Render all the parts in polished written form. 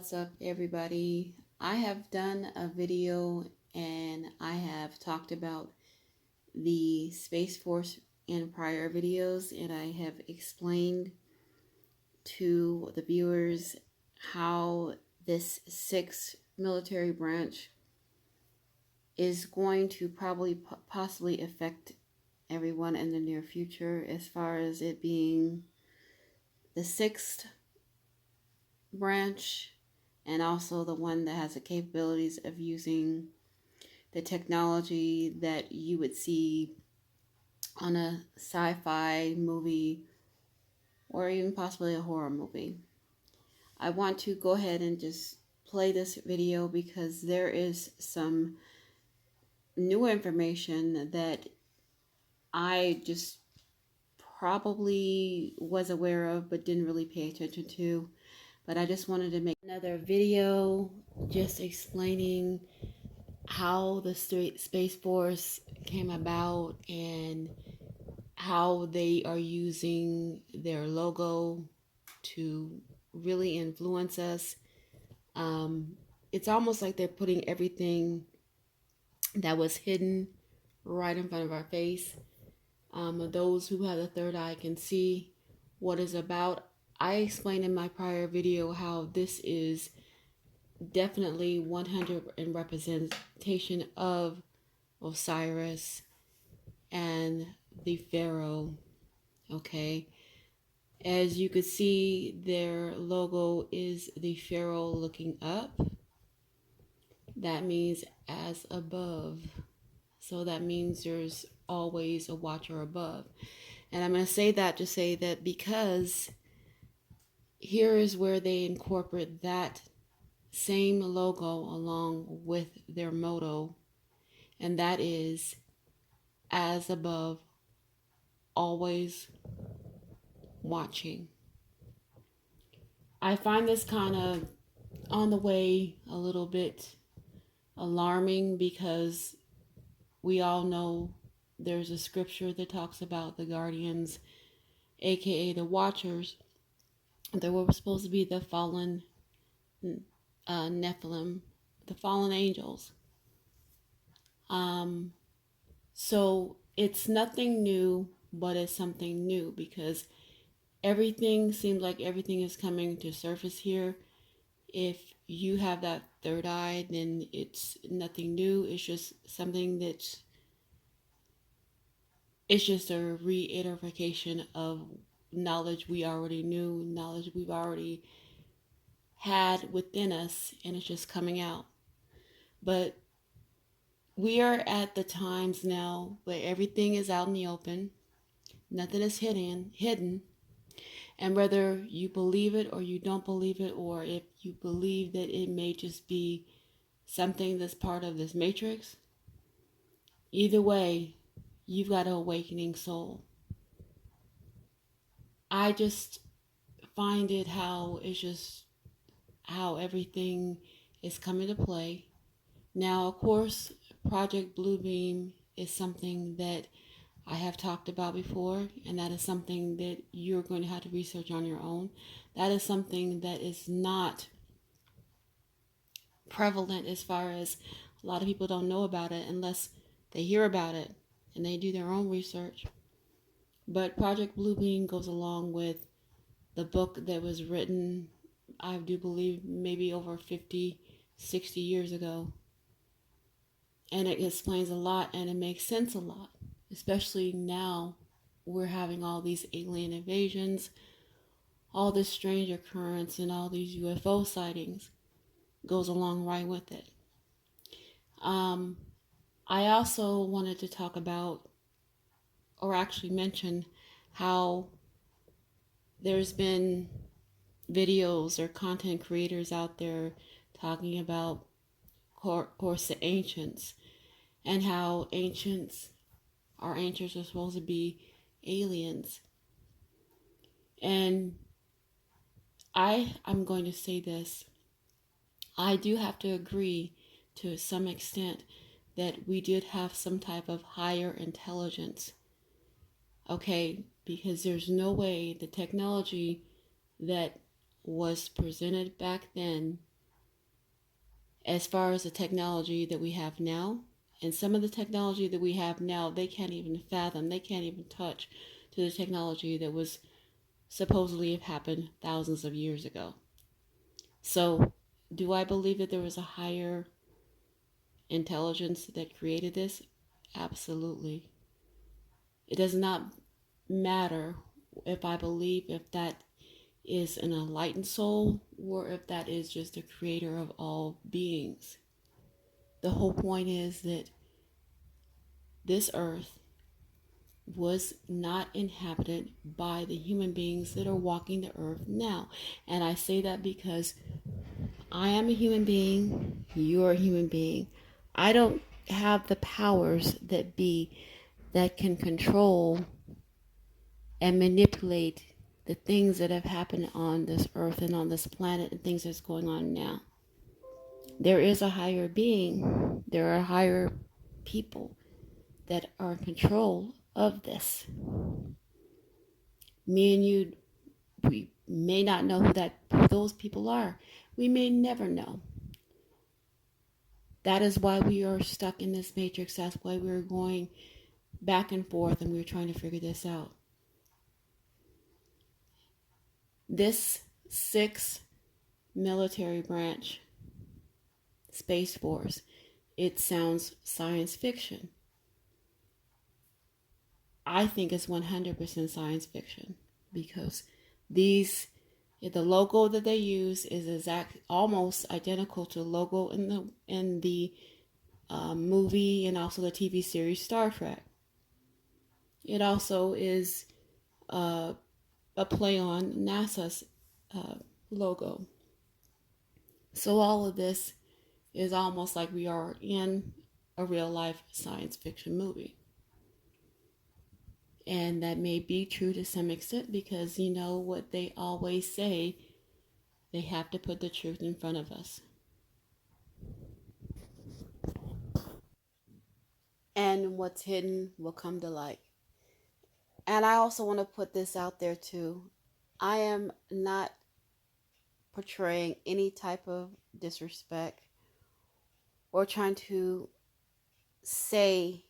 What's up, everybody? I have done a video and I have talked about the Space Force in prior videos, and I have explained to the viewers how this sixth military branch is going to probably possibly affect everyone in the near future, as far as it being the sixth branch and also the one that has the capabilities of using the technology that you would see on a sci-fi movie or even possibly a horror movie. I want to go ahead and just play this video because there is some new information that I just probably was aware of but didn't really pay attention to. But I just wanted to make another video just explaining how the Space Force came about and how they are using their logo to really influence us. It's almost like they're putting everything that was hidden right in front of our face. Those who have the third eye can see what it's about. I explained in my prior video how this is definitely 100 in representation of Osiris and the Pharaoh. Okay, as you could see, their logo is the Pharaoh looking up. That means as above. So that means there's always a watcher above. And I'm going to say that to say that because here is where they incorporate that same logo along with their motto, and that is as above, always watching. I find this kind of on the way a little bit alarming because we all know there's a scripture that talks about the guardians, aka the watchers. They were supposed to be the fallen Nephilim, the fallen angels. So it's nothing new, but it's something new because everything seems like everything is coming to surface here. If you have that third eye, then it's nothing new. It's just something it's just a reiteration of knowledge we already knew, knowledge we've already had within us, and it's just coming out. But we are at the times now where everything is out in the open, nothing is hidden. And whether you believe it or you don't believe it, or if you believe that it may just be something that's part of this matrix, either way, you've got an awakening soul. I just find it how it's just how everything is coming to play. Now, of course, Project Bluebeam is something that I have talked about before, and that is something that you're going to have to research on your own. That is something that is not prevalent, as far as a lot of people don't know about it unless they hear about it and they do their own research. But Project Bluebeam goes along with the book that was written, I do believe, maybe over 50, 60 years ago. And it explains a lot and it makes sense a lot, especially now we're having all these alien invasions, all this strange occurrence, and all these UFO sightings goes along right with it. I also wanted to talk about, or actually mention, how there's been videos or content creators out there talking about, of course, the ancients, and how our ancients are supposed to be aliens. And I'm going to say this. I do have to agree to some extent that we did have some type of higher intelligence. Okay, because there's no way the technology that was presented back then as far as the technology that we have now. And some of the technology that we have now, they can't even fathom, they can't even touch to the technology that was supposedly have happened thousands of years ago. So, do I believe that there was a higher intelligence that created this? Absolutely. It does not matter if I believe if that is an enlightened soul or if that is just the creator of all beings. The whole point is that this earth was not inhabited by the human beings that are walking the earth now. And I say that because I am a human being, you're a human being. I don't have the powers that can control and manipulate the things that have happened on this earth and on this planet and things that's going on now. There is a higher being. There are higher people that are in control of this. Me and you, we may not know who those people are. We may never know. That is why we are stuck in this matrix. That's why we're going back and forth and we're trying to figure this out. This 6th military branch, Space Force, it sounds science fiction. I think it's 100% science fiction because the logo that they use is almost identical to the logo in the movie and also the TV series Star Trek. It also is a play on NASA's logo. So all of this is almost like we are in a real life science fiction movie. And that may be true to some extent because you know what they always say, they have to put the truth in front of us. And what's hidden will come to light. And I also want to put this out there too. I am not portraying any type of disrespect or trying to say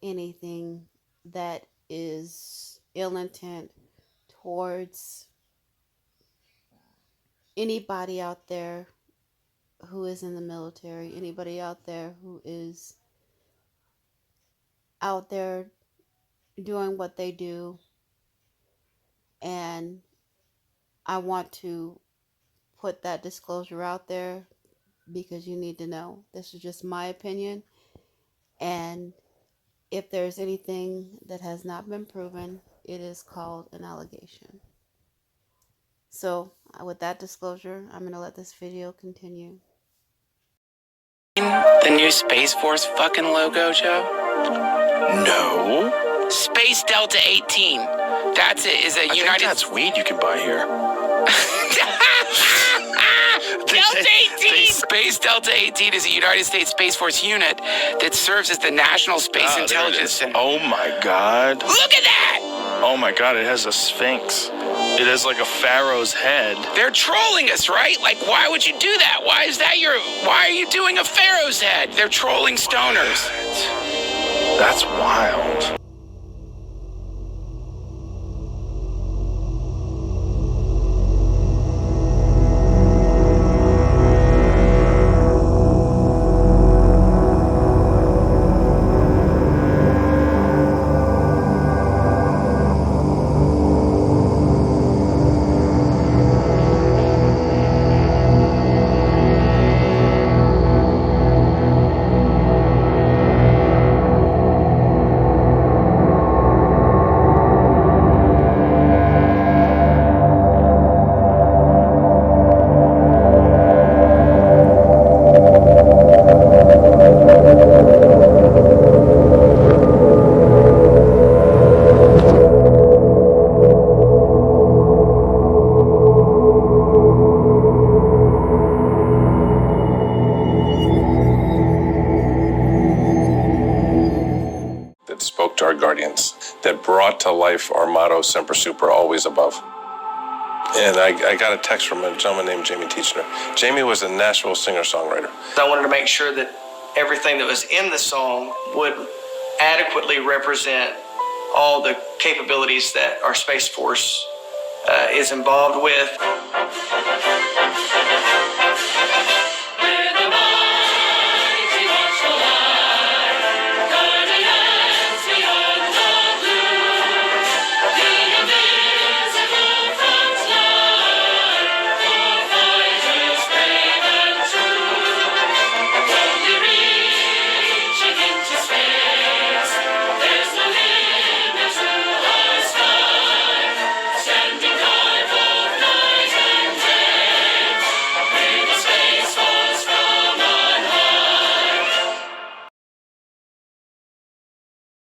anything that is ill intent towards anybody out there who is in the military, anybody out there who is out there doing what they do. And I want to put that disclosure out there because you need to know this is just my opinion. And if there's anything that has not been proven, it is called an allegation. So with that disclosure, I'm going to let this video continue. The new Space Force fucking logo, Joe? No. Space Delta 18. That's it. Is a I think that's weed you can buy here. Delta 18! Space Delta 18 is a United States Space Force unit that serves as the National Space Intelligence Center. Oh my god. Look at that! Oh my god, it has a sphinx. It has like a pharaoh's head. They're trolling us, right? Like, why would you do that? Why are you doing a pharaoh's head? They're trolling stoners. What? That's wild. Guardians that brought to life our motto, Semper Super, always above. And I got a text from a gentleman named Jamie Teachner. Jamie was a Nashville singer-songwriter. I wanted to make sure that everything that was in the song would adequately represent all the capabilities that our Space Force is involved with.